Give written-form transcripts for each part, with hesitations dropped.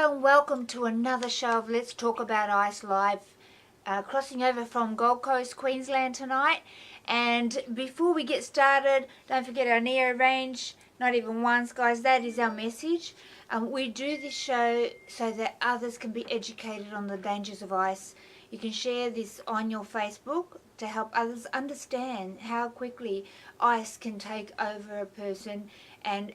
Hello and welcome to another show of Let's Talk About Ice Live, crossing over from Gold Coast, Queensland tonight. And before we get started, don't forget our Neo range, not even once, guys. That is our message. We do this show so that others can be educated on the dangers of ice. You can share this on your Facebook to help others understand how quickly ice can take over a person, and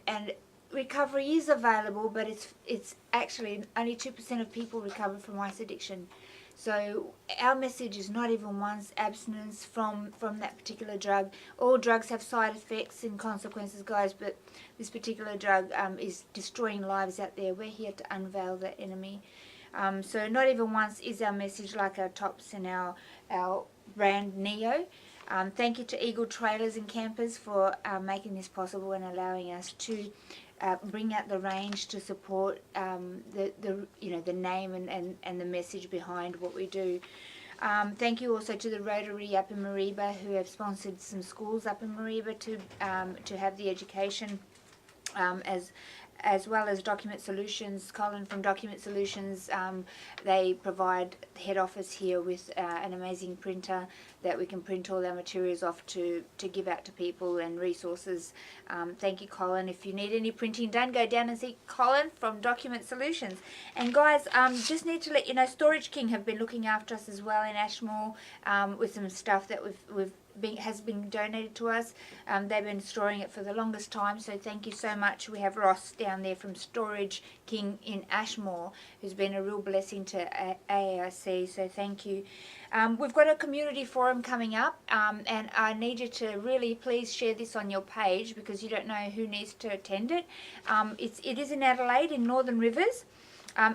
recovery is available, but it's actually only 2% of people recover from ice addiction. So our message is not even once abstinence from that particular drug. All drugs have side effects and consequences, guys, but this particular drug is destroying lives out there. We're here to unveil the enemy. So not even once is our message, like our tops and our brand Neo. Thank you to Eagle Trailers and Campers for making this possible and allowing us to bring out the range to support the name and the message behind what we do. Thank you also to the Rotary up in Mariba, who have sponsored some schools up in Mariba to have the education, as well as Document Solutions. Colin from Document Solutions, they provide the head office here with an amazing printer that we can print all our materials off to give out to people, and resources. Thank you, Colin. If you need any printing done, go down and see Colin from Document Solutions. And guys, just need to let you know, Storage King have been looking after us as well in Ashmore, with some stuff that has been donated to us. They've been storing it for the longest time, so thank you so much. We have Ross down there from Storage King in Ashmore, who's been a real blessing to AAIC, so thank you. We've got a community forum coming up, and I need you to really please share this on your page, because you don't know who needs to attend it. It is in Adelaide, in Northern Rivers.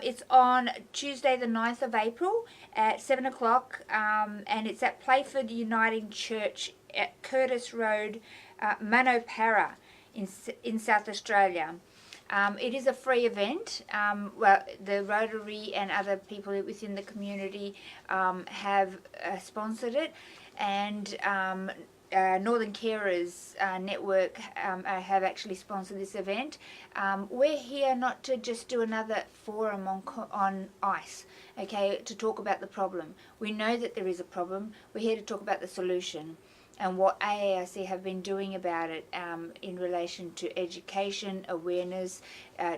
It's on Tuesday the 9th of April at 7 o'clock, and it's at Playford Uniting Church at Curtis Road, Manopara in South Australia. It is a free event. Well, the Rotary and other people within the community have sponsored it, and Northern Carers Network have actually sponsored this event. We're here not to just do another forum on ice, okay, to talk about the problem. We know that there is a problem. We're here to talk about the solution and what AAIC have been doing about it, in relation to education, awareness,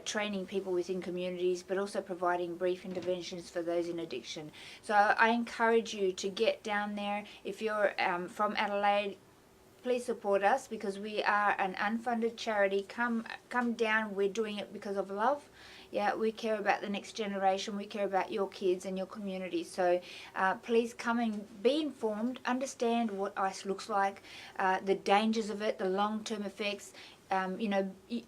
training people within communities, but also providing brief interventions for those in addiction. So I encourage you to get down there. If you're from Adelaide, please support us, because we are an unfunded charity. Come down. We're doing it because of love. Yeah, we care about the next generation. We care about your kids and your community. So please come and be informed, understand what ice looks like, the dangers of it, the long-term effects.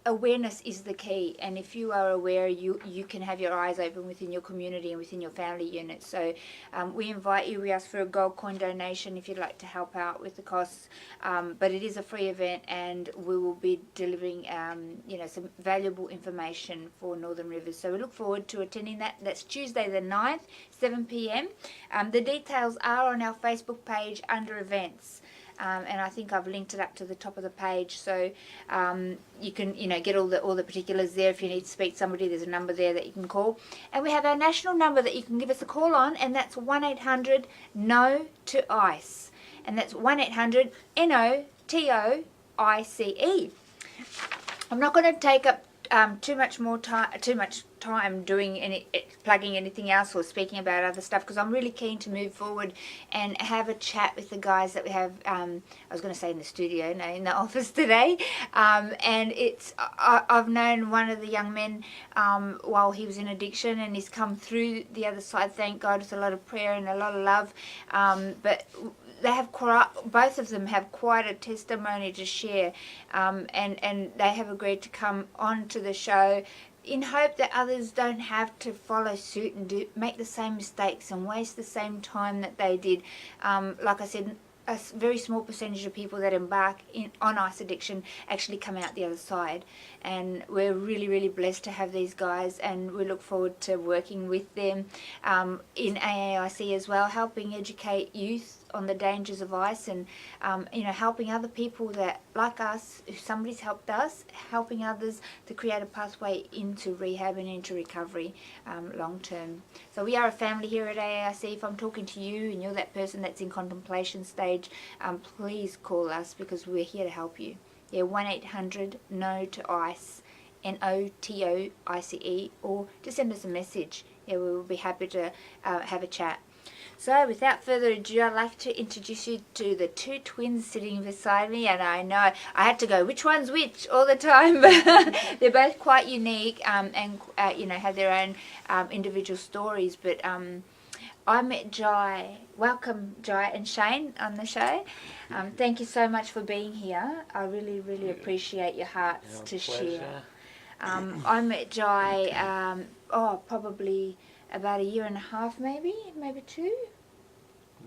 Awareness is the key, and if you are aware, you can have your eyes open within your community and within your family unit. So we invite you. We ask for a gold coin donation if you'd like to help out with the costs, but it is a free event, and we will be delivering some valuable information for Northern Rivers. So we look forward to attending that. That's Tuesday the 9th, 7 p.m. The details are on our Facebook page under events. And I think I've linked it up to the top of the page, so you can get all the particulars there. If you need to speak to somebody, there's a number there that you can call, and we have our national number that you can give us a call on, and that's 1-800-NO-TO-ICE, and that's 1-800-NOTOICE. I'm not going to take up too much time doing plugging anything else or speaking about other stuff, because I'm really keen to move forward and have a chat with the guys that we have. I was going to say in the studio, no, in the office today. And I've known one of the young men while he was in addiction, and he's come through the other side, thank God, with a lot of prayer and a lot of love. But they have both of them have quite a testimony to share, and they have agreed to come on to the show in hope that others don't have to follow suit and make the same mistakes and waste the same time that they did. Like I said, a very small percentage of people that embark on ice addiction actually come out the other side, and we're really, really blessed to have these guys, and we look forward to working with them in AAIC as well, helping educate youth on the dangers of ice, and helping other people that like us, if somebody's helped us, helping others to create a pathway into rehab and into recovery long term. So we are a family here at AARC. If I'm talking to you and you're that person that's in contemplation stage, please call us, because we're here to help you. Yeah, 1-800-NO-TO-ICE, NOTOICE, or just send us a message. Yeah, we will be happy to have a chat. So without further ado, I'd like to introduce you to the two twins sitting beside me. And I know I had to go, which one's which, all the time. But they're both quite unique and have their own individual stories. But I met Jai. Welcome, Jai and Shane, on the show. Thank you so much for being here. I really, really appreciate your hearts to share. I met Jai, probably about a year and a half, maybe 2.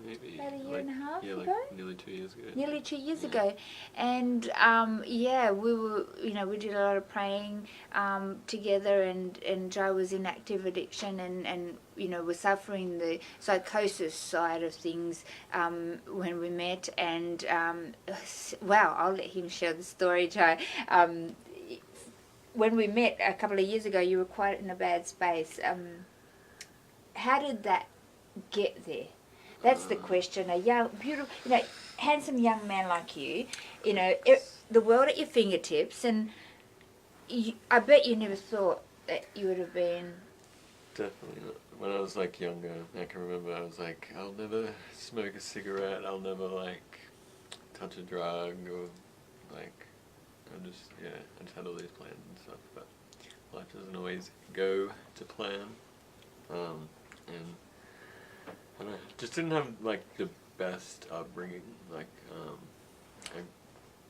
Maybe about a year and a half ago. Nearly 2 years ago. Nearly 2 years ago, and we were, we did a lot of praying together, and Joe was in active addiction, and was suffering the psychosis side of things when we met, and I'll let him share the story, Joe. When we met a couple of years ago, you were quite in a bad space. How did that get there? That's the question. A young, beautiful, handsome young man like you, the world at your fingertips, and I bet you never thought that you would have been. Definitely not. When I was younger, I can remember I was like, I'll never smoke a cigarette, I'll never touch a drug, or I just had all these plans and stuff, but life doesn't always go to plan, and I don't know, just didn't have the best upbringing.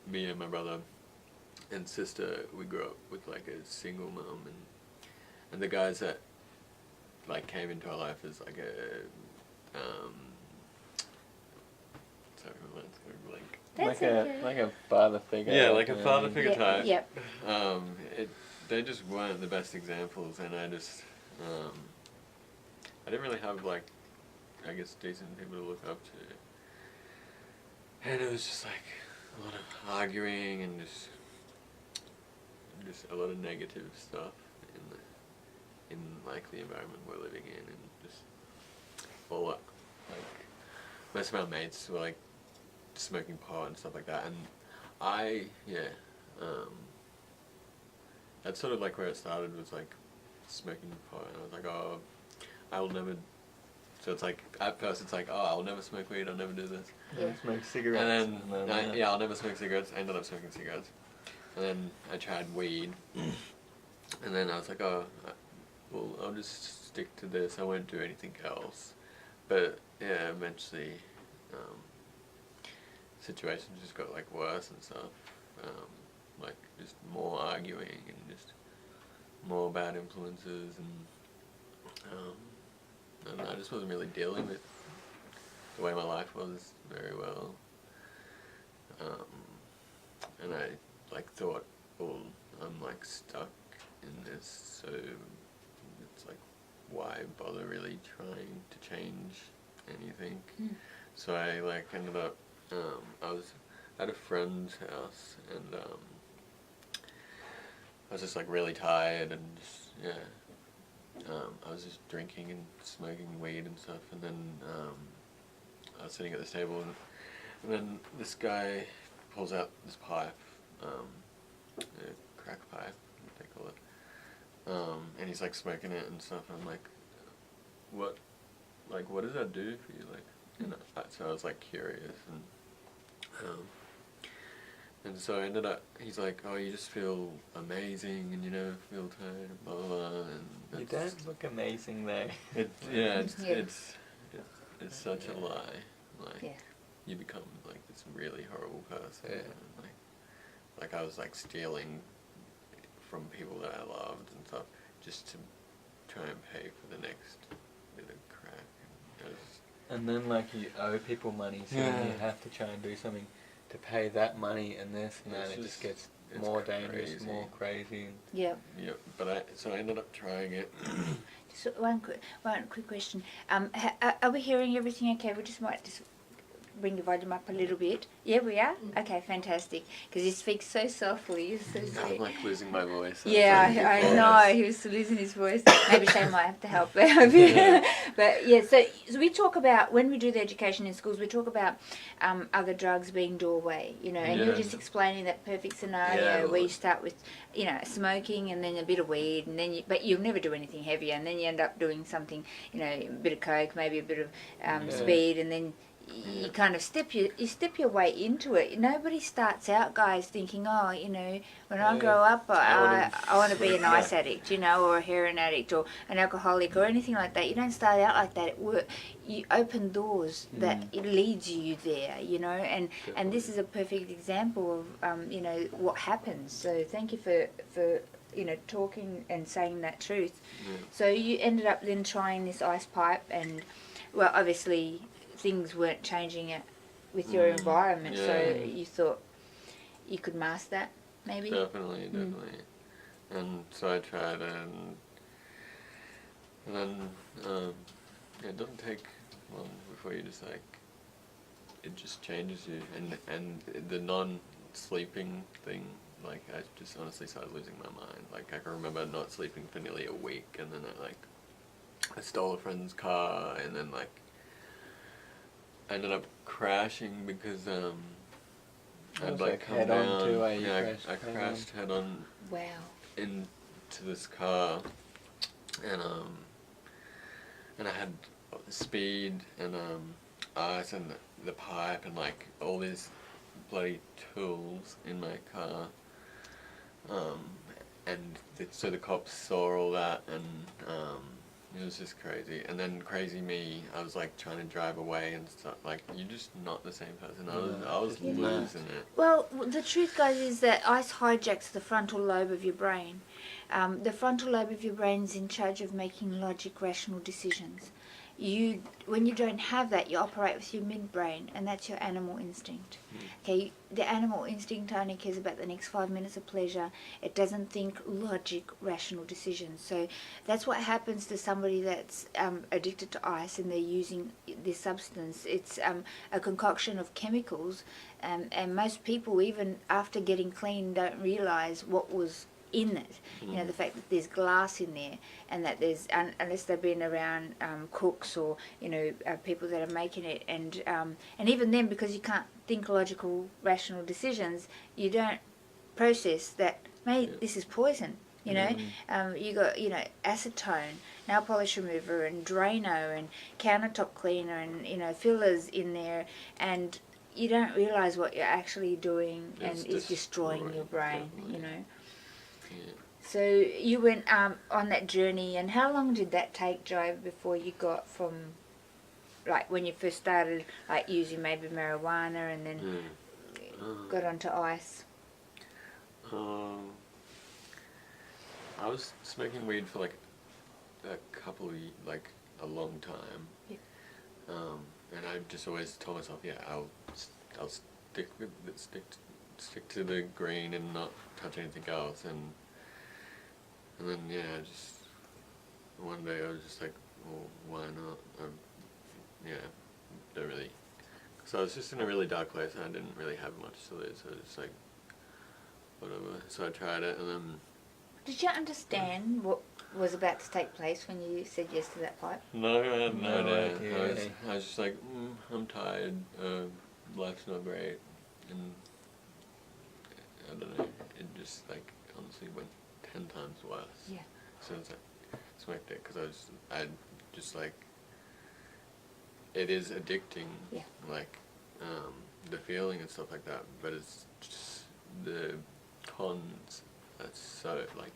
Me and my brother and sister, we grew up with a single mom, and the guys that came into our life as sorry, That's okay. a father figure. Yeah, a father figure type. Yep. They just weren't the best examples, and I just I didn't really have decent people to look up to, and it was just a lot of arguing and just a lot of negative stuff in the environment we're living in, and just all most of our mates were smoking pot and stuff like that, and that's sort of where it started, was smoking pot, and I was oh, I will never. So it's at first it's oh, I'll never smoke weed, I'll never do this. Yeah. Smoke cigarettes. And then I'll never smoke cigarettes. I ended up smoking cigarettes, and then I tried weed, and then I was well, I'll just stick to this. I won't do anything else. But yeah, eventually, situations just got worse and stuff. Just more arguing and just more bad influences, and I just wasn't really dealing with the way my life was very well. And I thought, well, I'm stuck in this, so it's why bother really trying to change anything? So I ended up, I was at a friend's house, and I was just really tired, and just, I was just drinking and smoking weed and stuff, and then I was sitting at this table, and then this guy pulls out this pipe, a crack pipe, what they call it, and he's smoking it and stuff, and I'm what does that do for you? So I was curious, and so I ended up, he's oh, you just feel amazing, and you never feel tired, blah blah blah, and you don't look amazing though. It's such a lie. Yeah. You become this really horrible person. Yeah. And, I was stealing from people that I loved and stuff, just to try and pay for the next bit of crack. And then you owe people money, so then you have to try and do something to pay that money, and this and that. It just gets more dangerous, crazy. More crazy. Yeah. Yep. But I ended up trying it. Just one quick question. Are we hearing everything okay? We just might bring the volume up a little bit. Yeah, we are? Okay, fantastic. Because you speak so softly. You're so sweet. I'm like losing my voice. Yeah, I know. He was losing his voice. Maybe Shane might have to help out. But yeah, so we talk about, when we do the education in schools, we talk about other drugs being doorway, you know, and you're just explaining that perfect scenario where you start with, you know, smoking and then a bit of weed, and then but you'll never do anything heavier, and then you end up doing something, you know, a bit of coke, maybe a bit of speed, and then you kind of step your way into it. Nobody starts out, guys, thinking, oh, you know, when I grow up, I want to be an ice addict, you know, or a heroin addict, or an alcoholic, or anything like that. You don't start out like that. You open doors that it leads you there, you know, and this is a perfect example of, you know, what happens. So thank you for you know, talking and saying that truth. So you ended up then trying this ice pipe, and, well, obviously things weren't changing it with your environment, so you thought you could mask that, maybe? Definitely. And so I tried, and then it doesn't take long before you just like, it just changes you, and the non-sleeping thing, like I just honestly started losing my mind. Like I can remember not sleeping for nearly a week, and then I stole a friend's car, and then like I ended up crashing because I'd like come head down. on too, I crashed head on. Wow. Into this car, and I had speed and ice and the pipe and like all these bloody tools in my car. So the cops saw all that, and it was just crazy. And then crazy me, I was like trying to drive away and stuff. Like, you're just not the same person. I was losing it. Well, the truth, guys, is that ice hijacks the frontal lobe of your brain. The frontal lobe of your brain is in charge of making logic, rational decisions. When you don't have that, you operate with your midbrain, and that's your animal instinct. Okay, the animal instinct only cares about the next 5 minutes of pleasure. It doesn't think logic, rational decisions. So that's what happens to somebody that's addicted to ice and they're using this substance. It's a concoction of chemicals, and most people, even after getting clean, don't realize what was in it. You know, the fact that there's glass in there, and that there's, unless they've been around cooks or, you know, people that are making it, and even then, because you can't think logical, rational decisions, you don't process that, mate, this is poison. You know, you got, you know, acetone, nail polish remover, and Drano, and countertop cleaner, and, you know, fillers in there, and you don't realize what you're actually doing, and it's destroying your brain. Definitely. You know. Yeah. So you went on that journey, and how long did that take, Joe, before you got from, like, when you first started, like, using maybe marijuana, and then got onto ice? I was smoking weed for like a couple of, like, a long time. Yeah. And I just always told myself, yeah, I'll stick to the green and not touch anything else, and then just one day I was just like, well, why not? Don't really. So I was just in a really dark place, and I didn't really have much to lose. So I was just like, whatever. So I tried it, and then. Did you understand what was about to take place when you said yes to that pipe? No, I had no idea. I was just like, I'm tired. Life's not great, and I don't know. It just, like, honestly went 10 times worse. Yeah. As soon as I smoked it, because I just like, it is addicting. Yeah. Like, the feeling and stuff like that, but it's just the cons. That's so, like,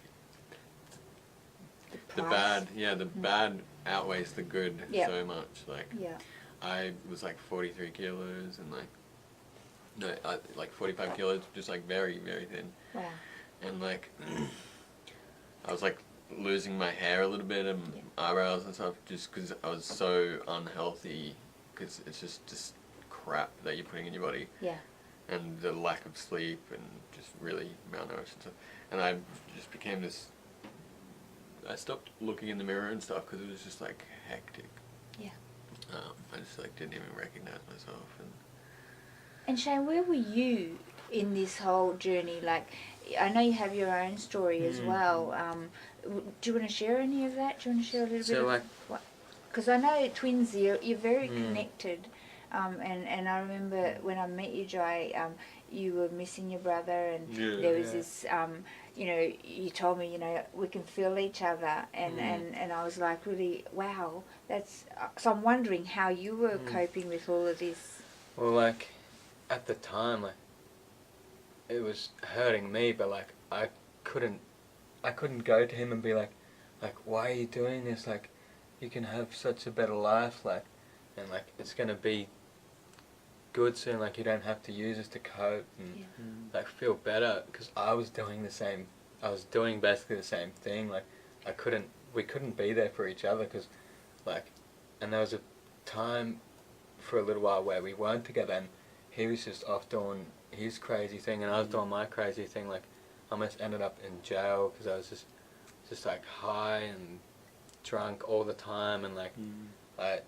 the bad. Yeah, the bad outweighs the good so much. Like, I was like 43 kilos, and like 45 kilos, just like very, very thin. Wow. And like, I was like losing my hair a little bit and eyebrows and stuff, just because I was so unhealthy, because it's just crap that you're putting in your body. Yeah. And the lack of sleep, and just really malnourished and stuff. And I just became this, I stopped looking in the mirror and stuff, because it was just like hectic. Yeah. I just like didn't even recognize myself, and And Shane, where were you in this whole journey? Like, I know you have your own story as well. Do you want to share any of that? Do you want to share a little bit of what? Because I know twins, you're very connected. And I remember when I met you, Joy, you were missing your brother, and there was this, you know, you told me, you know, we can feel each other, and I was like, really, wow, that's, so I'm wondering how you were coping with all of this. Well, like, at the time, like, it was hurting me, but like, I couldn't go to him and be like, why are you doing this? Like, you can have such a better life, like, and like, it's gonna be good soon, like, you don't have to use this to cope and like feel better, because I was doing basically the same thing. Like, we couldn't be there for each other, because like, and there was a time for a little while where we weren't together, and he was just off doing his crazy thing and I was doing my crazy thing. Like, I almost ended up in jail because I was just like high and drunk all the time, and like I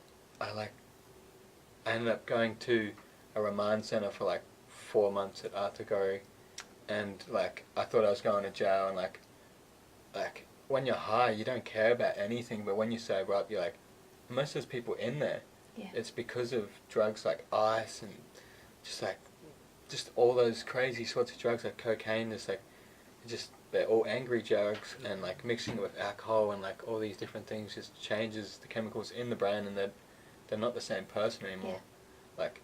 ended up going to a remand center for like 4 months at Artagori, and like I thought I was going to jail, and like when you're high you don't care about anything, but when you sober up you're like, most of those people in there, it's because of drugs like ice and just all those crazy sorts of drugs like cocaine. It's like, they're all angry drugs, and like mixing it with alcohol and like all these different things just changes the chemicals in the brain, and they're not the same person anymore. Like,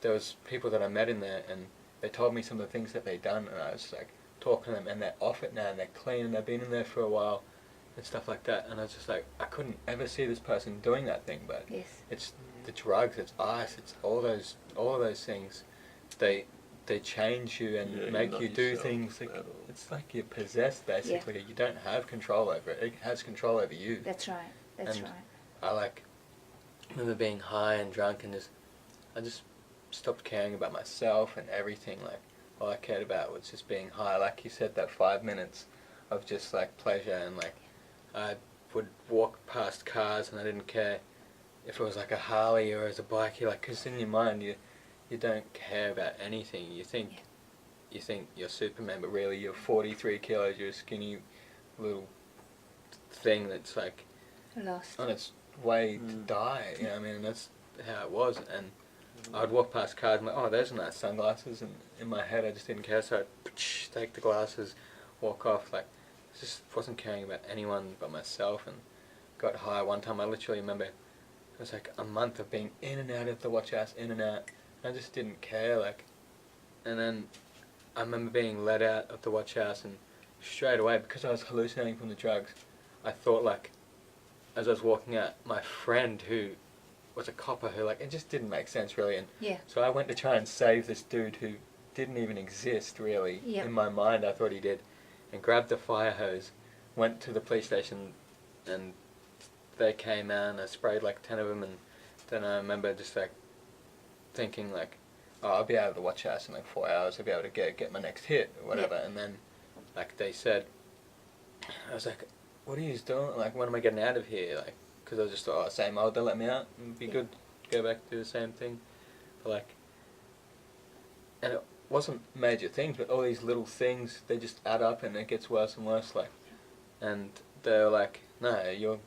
there was people that I met in there, and they told me some of the things that they'd done, and I was like talking to them, and they're off it now, and they're clean, and they've been in there for a while and stuff like that, and I was just like, I couldn't ever see this person doing that thing, but it's the drugs, it's ice, it's all of those things. They change you and make you do things. Like, it's like you're possessed, basically. You don't have control over it. It has control over you. That's right. That's right. I like remember being high and drunk, and I just stopped caring about myself and everything. Like, all I cared about was just being high. Like you said, that 5 minutes of just like pleasure, and like I would walk past cars and I didn't care if it was like a Harley or as a bike. You're like, because in your mind you don't care about anything. You think you're Superman, but really you're 43 kilos. You're a skinny little thing that's like lost on its way to die. You know what I mean? And that's how it was. And I'd walk past cars and like, oh, those are nice sunglasses. And in my head, I just didn't care. So I'd take the glasses, walk off. Like, I just wasn't caring about anyone but myself. And got high. One time, I literally remember it was like a month of being in and out of the watch house, in and out. I just didn't care, like, and then I remember being let out of the watch house, and straight away, because I was hallucinating from the drugs, I thought, like, as I was walking out, my friend who was a copper, who, like, it just didn't make sense, really, and so I went to try and save this dude who didn't even exist, really. In my mind, I thought he did, and grabbed the fire hose, went to the police station, and they came out, and I sprayed, like, 10 of them, and then I remember just, like, thinking like, oh, I'll be out of the watch house in like 4 hours, I'll be able to get my next hit or whatever, and then like they said, I was like, what are you doing, like, when am I getting out of here, like, because I was just thought, oh, same old, they'll let me out, it'd be good, go back to the same thing, but like, and it wasn't major things, but all these little things, they just add up and it gets worse and worse, like, and they were like, no, you're,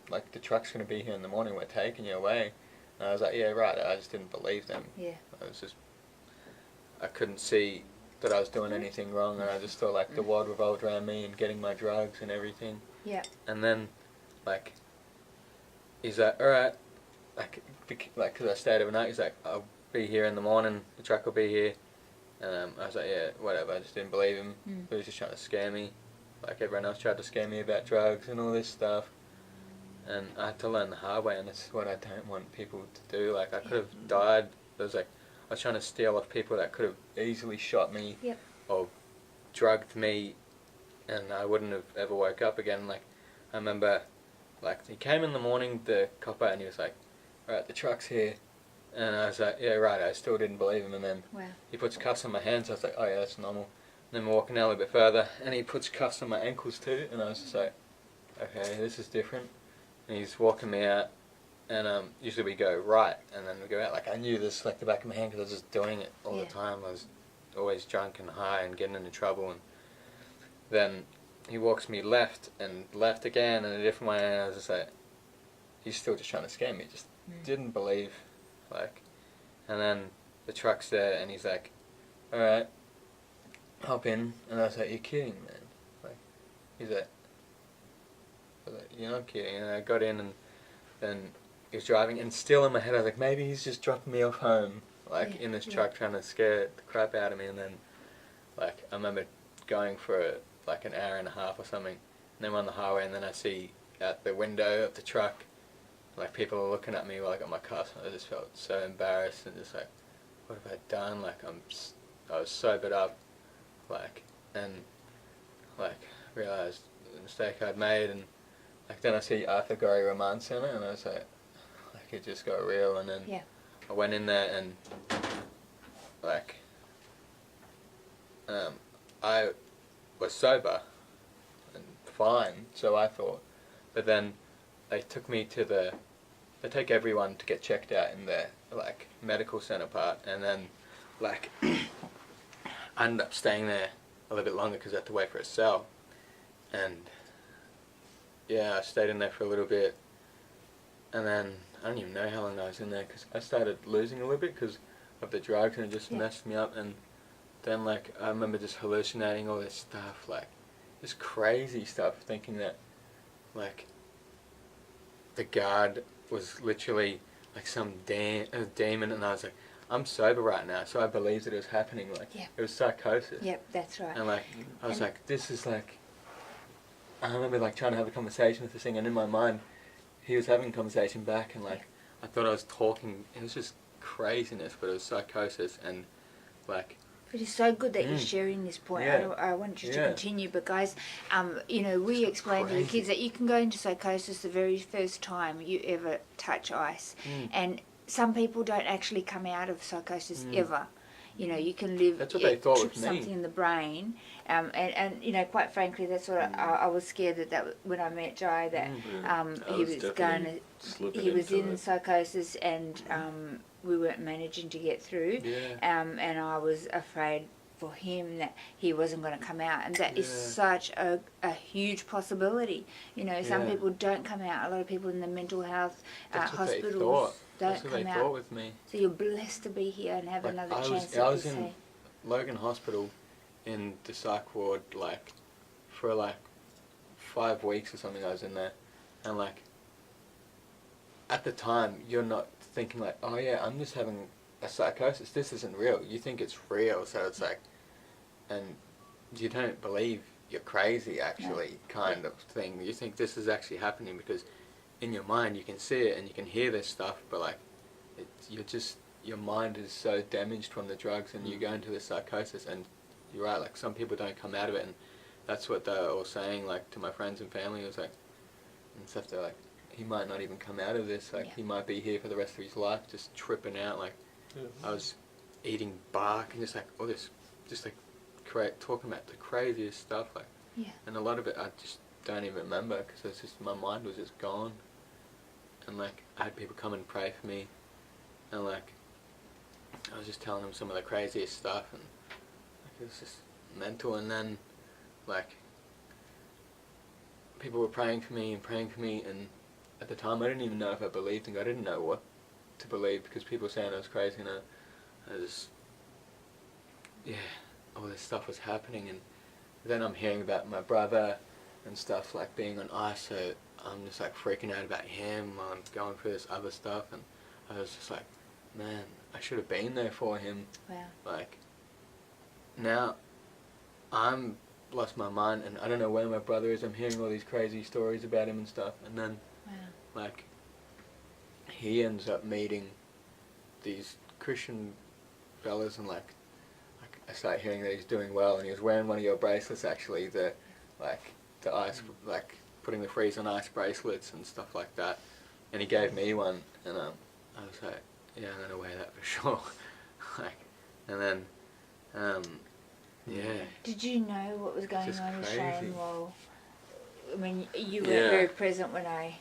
like, the truck's going to be here in the morning, we're taking you away. And I was like, yeah, right. I just didn't believe them. I couldn't see that I was doing anything wrong, and I just thought like the world revolved around me and getting my drugs and everything. And then, like, he's like, all right, like, because I stayed overnight, he's like, I'll be here in the morning, the truck will be here. And I was like, yeah, whatever. I just didn't believe him. He was just trying to scare me, like everyone else tried to scare me about drugs and all this stuff. And I had to learn the hard way, and it's what I don't want people to do. Like, I could have died. There was like, I was trying to steal off people that could have easily shot me or drugged me, and I wouldn't have ever woke up again. Like, I remember, like, he came in the morning, the copper, and he was like, alright, the truck's here. And I was like, yeah, right. I still didn't believe him, and then he puts cuffs on my hands. I was like, oh yeah, that's normal. And then we're walking out a little bit further, and he puts cuffs on my ankles too, and I was just like, okay, this is different. And he's walking me out, and usually we go right, and then we go out. Like, I knew this like the back of my hand because I was just doing it all Yeah. the time. I was always drunk and high and getting into trouble, and then he walks me left and left again in a different way, and I was just like, he's still just trying to scare me. Just didn't believe, like, and then the truck's there, and he's like, all right, hop in, and I was like, you're kidding, man. Like, he's like, I was like, you're not kidding. And I got in, and then he was driving, and still in my head I was like, maybe he's just dropping me off home, like, in this truck, trying to scare the crap out of me. And then, like, I remember going for like an hour and a half or something, and then we're on the highway, and then I see out the window of the truck, like, people are looking at me while I got my cuffs on. I just felt so embarrassed and just like, what have I done? Like, I was sobered up, like, and like realised the mistake I'd made, and like then I see Arthur Gorrie Remand Centre, and I was like it just got real. And then I went in there, and like I was sober and fine, so I thought, but then they took me to they take everyone to get checked out in their like medical centre part, and then like I ended up staying there a little bit longer because I had to wait for a cell, and yeah, I stayed in there for a little bit, and then I don't even know how long I was in there because I started losing a little bit because of the drugs, and it just messed me up. And then like I remember just hallucinating all this stuff, like this crazy stuff, thinking that like the guard was literally like some demon, and I was like, I'm sober right now, so I believed that it was happening. Like it was psychosis. Yep, that's right. And like I was like, this is like. I remember like trying to have a conversation with this thing, and in my mind, he was having a conversation back, and like I thought I was talking. It was just craziness, but it was psychosis, and like. It is so good that you're sharing this point. I want you to continue, but guys, you know, we explain to the kids that you can go into psychosis the very first time you ever touch ice, and some people don't actually come out of psychosis ever. You know, you can live. That's what they thought with me. Something in the brain, and you know, quite frankly, that's what I was scared that when I met Jai that he was going to, he was in psychosis, and we weren't managing to get through, and I was afraid for him that he wasn't going to come out, and that is such a huge possibility. You know, some people don't come out. A lot of people in the mental health hospitals don't That's what come they out. thought with me. So you're blessed to be here and have like another chance. I was in Logan Hospital in the psych ward like for like 5 weeks or something. I was in there, and like at the time you're not thinking like, oh yeah, I'm just having a psychosis. This isn't real. You think it's real, so it's like, and you don't believe you're crazy actually, kind of thing. You think this is actually happening because in your mind you can see it and you can hear this stuff, but like your mind is so damaged from the drugs, and you go into this psychosis. And you're right, like some people don't come out of it, and that's what they're all saying, like to my friends and family. It was like, and stuff, they're like, he might not even come out of this, like he might be here for the rest of his life just tripping out. Like I was eating bark and just like all this, just like talking about the craziest stuff, like and a lot of it I just don't even remember because it's just, my mind was just gone. And like I had people come and pray for me, and like I was just telling them some of the craziest stuff, and like, it was just mental. And then like people were praying for me, and at the time I didn't even know if I believed in God. I didn't know what to believe because people were saying I was crazy, and I just all this stuff was happening. And then I'm hearing about my brother and stuff, like being on ice, so I'm just like freaking out about him while I'm going through this other stuff. And I was just like, man, I should have been there for him. Like now I'm lost my mind, and I don't know where my brother is. I'm hearing all these crazy stories about him and stuff, and then like he ends up meeting these Christian fellas, and like I start hearing that he's doing well, and he was wearing one of your bracelets actually, the ice, like putting the freeze on ice bracelets and stuff like that, and he gave me one, and I was like, yeah, I'm gonna wear that for sure. like, and then Did you know what was going on in Shane? Well, I mean, you were Yeah. very present when I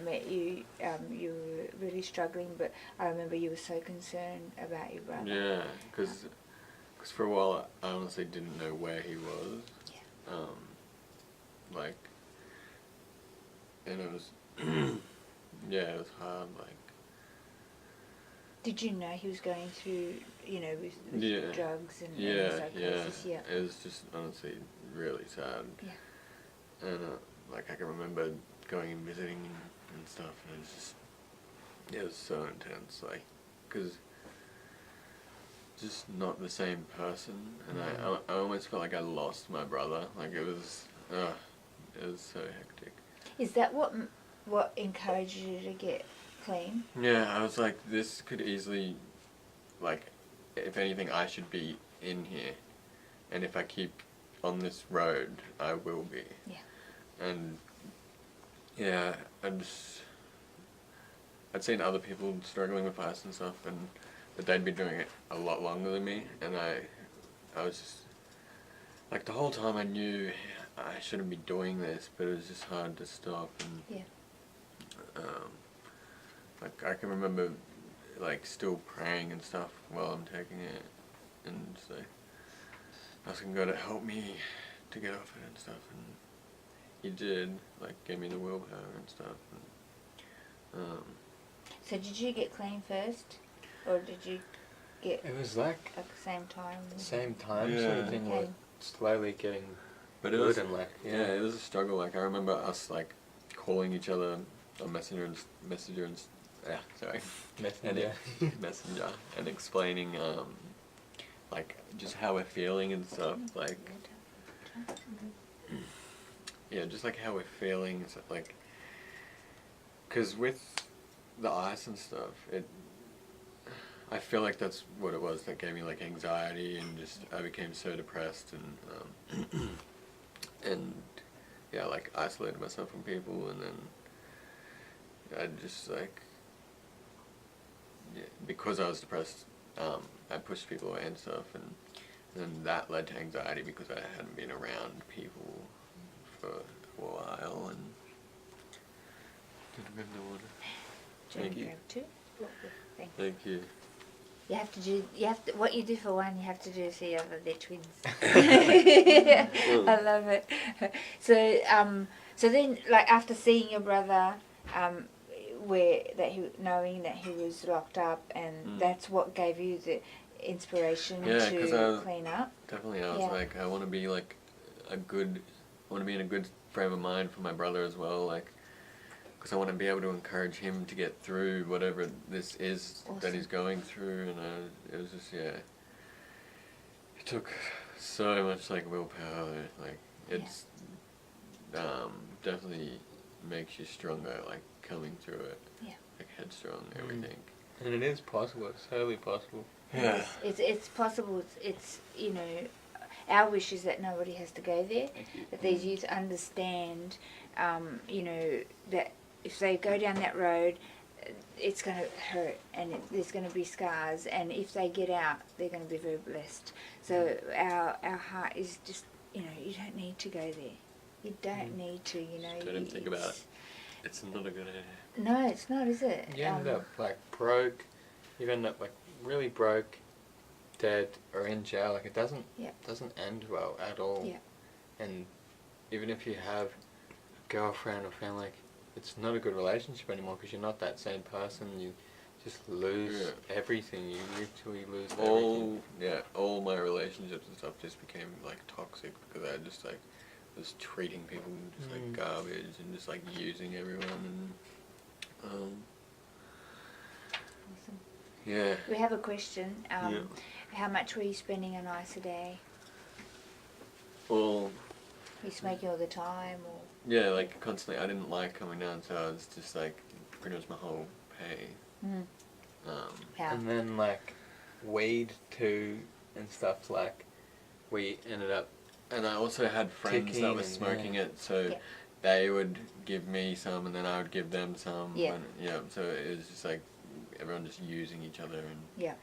met you, you were really struggling, but I remember you were so concerned about your brother. Yeah, because for a while I honestly didn't know where he was. Yeah. Like, and it was, yeah, it was hard. Like, Did you know he was going through, with Yeah. drugs and yeah, psychosis? Yeah. it was just honestly really sad. Yeah. And like I can remember going and visiting and stuff, and it was so intense. Like, because just not the same person, and I almost felt like I lost my brother. Like it was so hectic. Is that what encouraged you to get clean? Yeah, I was like, this could easily, like, if anything, I should be in here, and if I keep on this road, I will be. Yeah. And yeah, I'd seen other people struggling with ice and stuff, but they'd been doing it a lot longer than me, and I was just, like, the whole time I knew I shouldn't be doing this, but it was just hard to stop. And Yeah. like, I can remember, like, still praying and stuff while I'm taking it, and just, like, asking God to help me to get off it and stuff, and He did, like, gave me the willpower and stuff. And, So did you get clean first, or did you get It was like at the same time? same time sort Yeah. of thing, Okay. like slowly getting but it good was, and like yeah, it was a struggle. Like, I remember us, like, calling each other on Messenger and Messenger. Messenger, and explaining, like, just how we're feeling and stuff, like, yeah, just like how we're feeling and stuff, like, because with the ice and stuff, I feel like that's what it was that gave me, like, anxiety, and just, I became so depressed, and, and, yeah, like, isolated myself from people, and then I just, like, yeah, because I was depressed, I pushed people away and stuff, and then that led to anxiety because I hadn't been around people for a while, and didn't remember what. Thank you. Two? Thank you. Thank you. What you do for one, you have to do for the other. They're twins. I love it. So then, like, after seeing your brother, knowing that he was locked up, and that's what gave you the inspiration to clean up. Definitely, I was like, I want to be like I want to be in a good frame of mind for my brother as well, like, because I want to be able to encourage him to get through whatever this is that he's going through, and it was just, yeah, it took so much, like, willpower, like, it's definitely makes you stronger, like, coming through it, like, headstrong, everything. And it is possible, it's totally possible. Yeah. It's possible. It's our wish is that nobody has to go there. That these youth understand, that if they go down that road, it's going to hurt, and there's going to be scars. And if they get out, they're going to be very blessed. So our heart is just, you don't need to go there. You don't need to, Just don't even think about it. It's not a good idea. No, it's not, is it? You end up like broke. You end up like really broke, dead, or in jail. Like, it doesn't end well at all. Yeah. And even if you have a girlfriend or family, like, it's not a good relationship anymore because you're not that same person. You just lose everything. You literally lose everything. All my relationships and stuff just became, like, toxic because I just, like, was treating people just like garbage and just, like, using everyone, and Awesome. yeah. We have a question. How much were you spending on ice a day? Well, Were you smoking all the time, or? yeah, like, constantly. I didn't like coming down, so I was just, like, pretty much my whole pay. How? And then like weed too and stuff, like, we ended up. And I also had friends that were smoking it, so they would give me some, and then I would give them some. Yeah. And, so it was just like everyone just using each other, and Yeah.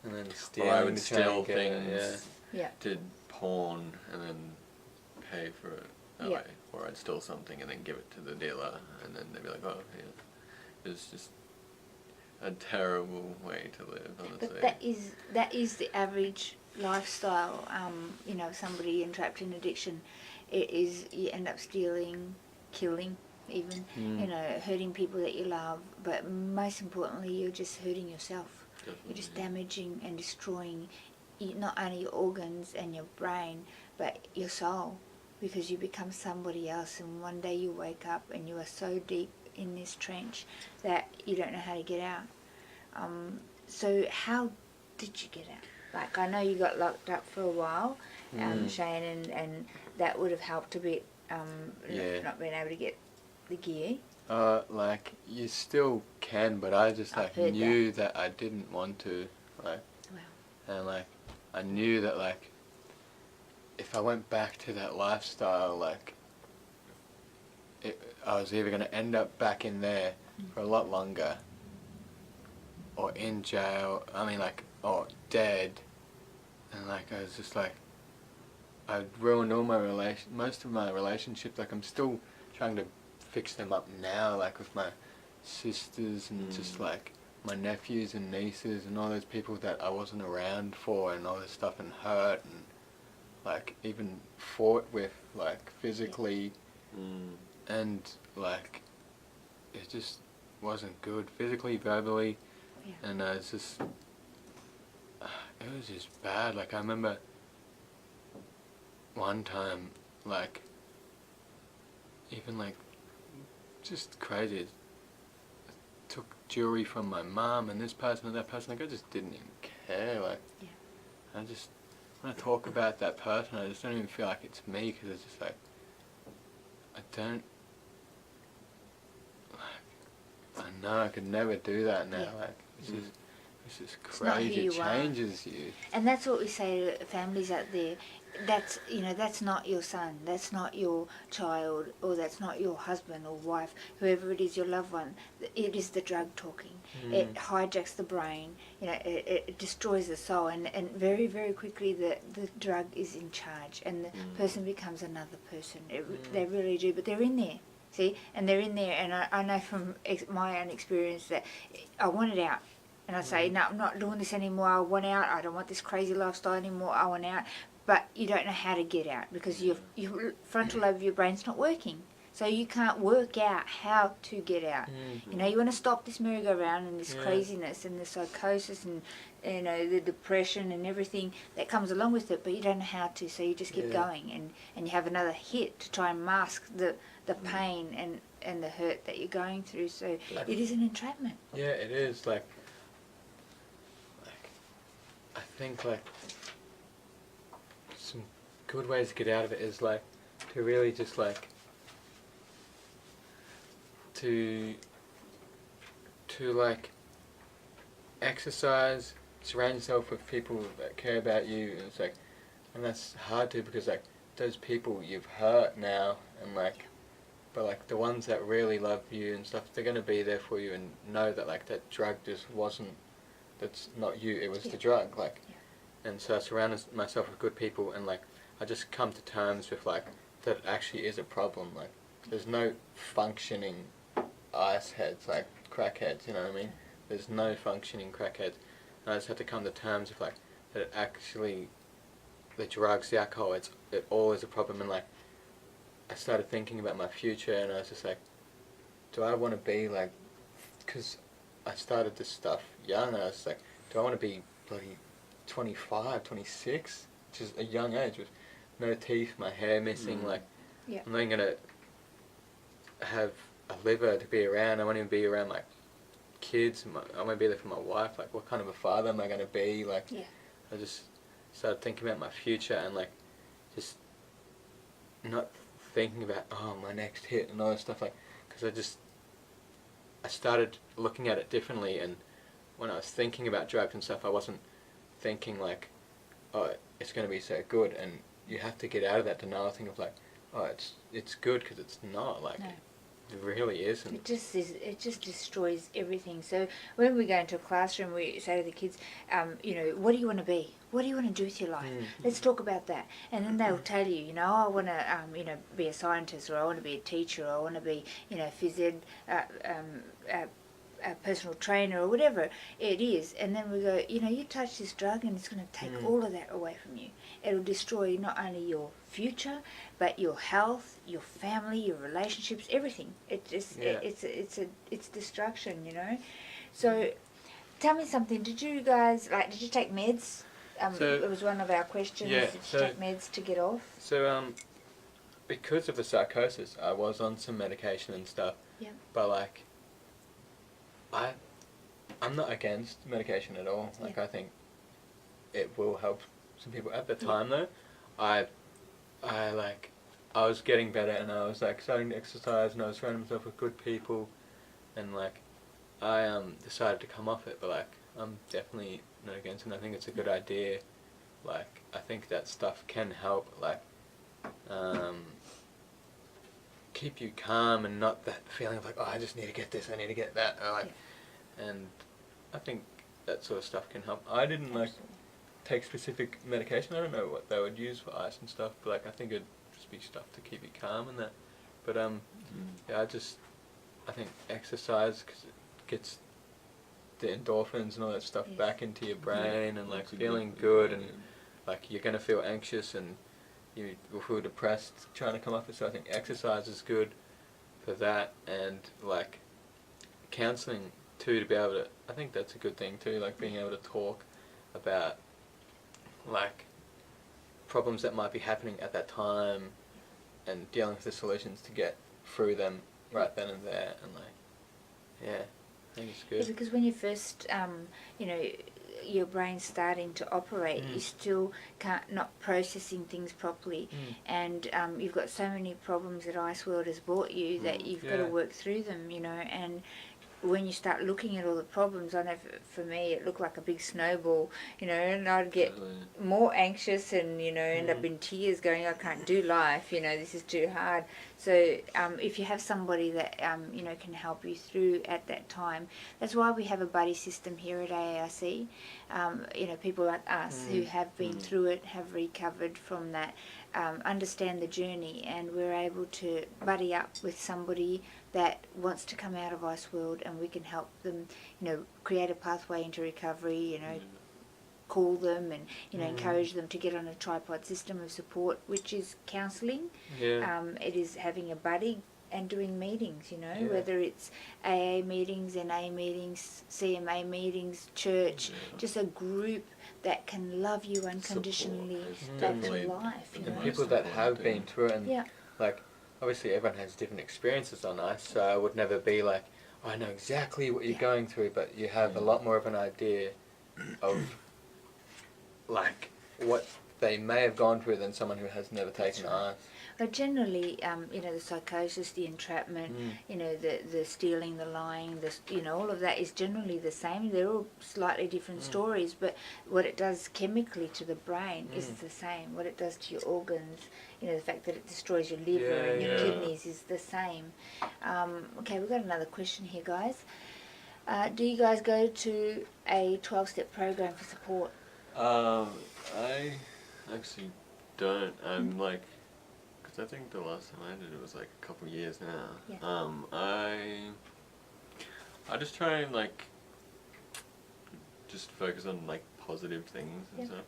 And then Or I would to try and steal get it, things Yeah. to pawn and then pay for it that way. or I'd steal something and then give it to the dealer, and then they'd be like, oh, yeah. It was just a terrible way to live, honestly. But that is the average lifestyle. You know, somebody entrapped in addiction, it is, you end up stealing, killing, even, you know, hurting people that you love. But most importantly, you're just hurting yourself. Definitely. You're just damaging and destroying not only your organs and your brain, but your soul, because you become somebody else. And one day you wake up and you are so deep in this trench that you don't know how to get out. So how did you get out? Like, I know you got locked up for a while, Shane, and that would have helped a bit, not being able to get the gear. Like, you still can, but I just like knew that I didn't want to, like, and like I knew that like if I went back to that lifestyle, like I was either going to end up back in there for a lot longer, or in jail, I mean like, or dead, and like I was just like, I'd ruined all my most of my relationships. Like, I'm still trying to fix them up now, like with my sisters and just like my nephews and nieces and all those people that I wasn't around for and all this stuff, and hurt and like even fought with, like physically, and like it just wasn't good physically, verbally, and it's just it was just bad. Like, I remember one time, like even like just crazy, I took jewelry from my mum and this person and that person. Like, I just didn't even care. Like, I just, when I talk about that person, I just don't even feel like it's me, because it's just like, I don't, like, I know I could never do that now. Like, it's just crazy. It changes you. And that's what we say to families out there. That's, you know, that's not your son, that's not your child, or that's not your husband or wife, whoever it is, your loved one. It is the drug talking. It hijacks the brain, you know, it destroys the soul, and very, very quickly the drug is in charge, and the person becomes another person. They really do, but they're in there. See, and they're in there, and I know from my own experience that I wanted out. And I say, no, I'm not doing this anymore, I want out, I don't want this crazy lifestyle anymore, I want out. But you don't know how to get out, because your frontal lobe of your brain's not working. So you can't work out how to get out. You know, you want to stop this merry-go-round and this craziness and the psychosis and, you know, the depression and everything that comes along with it, but you don't know how to, so you just keep going, and you have another hit to try and mask the pain and the hurt that you're going through. So it is an entrapment. Yeah, it is. Like I think like some good ways to get out of it is like to really just like to like exercise, surround yourself with people that care about you. And it's like, and that's hard to, because like those people you've hurt now, and like, but like the ones that really love you and stuff, they're gonna be there for you and know that like that drug just wasn't, that's not you, it was the drug, like. And so I surrounded myself with good people, and like I just come to terms with like that it actually is a problem. Like, there's no functioning ice heads, like crackheads, you know what I mean? There's no functioning crackheads. And I just had to come to terms with like that it actually, the drugs, the alcohol, it all is a problem. And like I started thinking about my future, and I was just like, do I want to be like, because I started this stuff young, and I was like, do I want to be bloody 25, 26, which is a young age, with no teeth, my hair missing, like, I'm not even going to have a liver to be around, I won't even be around my kids, I won't be there for my wife, like, what kind of a father am I going to be, like, I just started thinking about my future, and like, just not thinking about, oh, my next hit and all that stuff, like, because I started looking at it differently, and when I was thinking about drugs and stuff, I wasn't thinking like, oh, it's going to be so good, and you have to get out of that denial thing of like, oh, it's good, because it's not, like, It really isn't. It just destroys everything. So when we go into a classroom, we say to the kids, what do you want to be? What do you want to do with your life? Let's talk about that. And then they'll tell you, I want to, be a scientist, or I want to be a teacher, or I want to be, phys ed, a personal trainer, or whatever it is. And then we go, you touch this drug and it's going to take all of that away from you. It'll destroy not only your future, but your health, your family, your relationships, everything. It's destruction, So tell me something. Did you guys, did you take meds? It was one of our questions. Yeah, did you take meds to get off? So, because of the psychosis, I was on some medication and stuff. Yeah. But, I'm not against medication at all. I think it will help some people. At the time, though, I was getting better, and I was, starting to exercise, and I was surrounding myself with good people, and, I decided to come off it, but, I'm definitely not against it, and I think it's a good idea. I think that stuff can help, keep you calm, and not that feeling of, I just need to get this, I need to get that, or, and I think that sort of stuff can help. I didn't, take specific medication. I don't know what they would use for ice and stuff, but, I think it'd just be stuff to keep you calm and that. But, I think exercise, because it gets the endorphins and all that stuff back into your brain, and feeling good, and you're going to feel anxious and you will feel depressed trying to come off it. So I think exercise is good for that, and counselling too, to be able to, I think that's a good thing too, being able to talk about problems that might be happening at that time, and dealing with the solutions to get through them right then and there, and I think it's good. Yeah, because when you first, your brain's starting to operate, you still not processing things properly, and you've got so many problems that Ice World has brought you that you've got to work through them, and when you start looking at all the problems, I know for me it looked like a big snowball, and I'd get more anxious and, end up in tears going, I can't do life, this is too hard. So if you have somebody that, can help you through at that time, that's why we have a buddy system here at AARC. People like us who have been through it, have recovered from that, understand the journey, and we're able to buddy up with somebody that wants to come out of Ice World, and we can help them, create a pathway into recovery, call them and, encourage them to get on a tripod system of support, which is counselling. Yeah. It is having a buddy and doing meetings, whether it's AA meetings, NA meetings, CMA meetings, church, just a group that can love you unconditionally back to life. And people that have been through it, and obviously everyone has different experiences on ice, so I would never be I know exactly what you're going through, but you have a lot more of an idea of what they may have gone through than someone who has never taken ice. But generally, the psychosis, the entrapment, the stealing, the lying, all of that is generally the same. They're all slightly different stories, but what it does chemically to the brain is the same. What it does to your organs, the fact that it destroys your liver and your kidneys is the same. Okay, we've got another question here, guys. Do you guys go to a 12-step program for support? I actually don't. I'm because I think the last time I did it was a couple of years now. Yeah. I just try and just focus on positive things and stuff.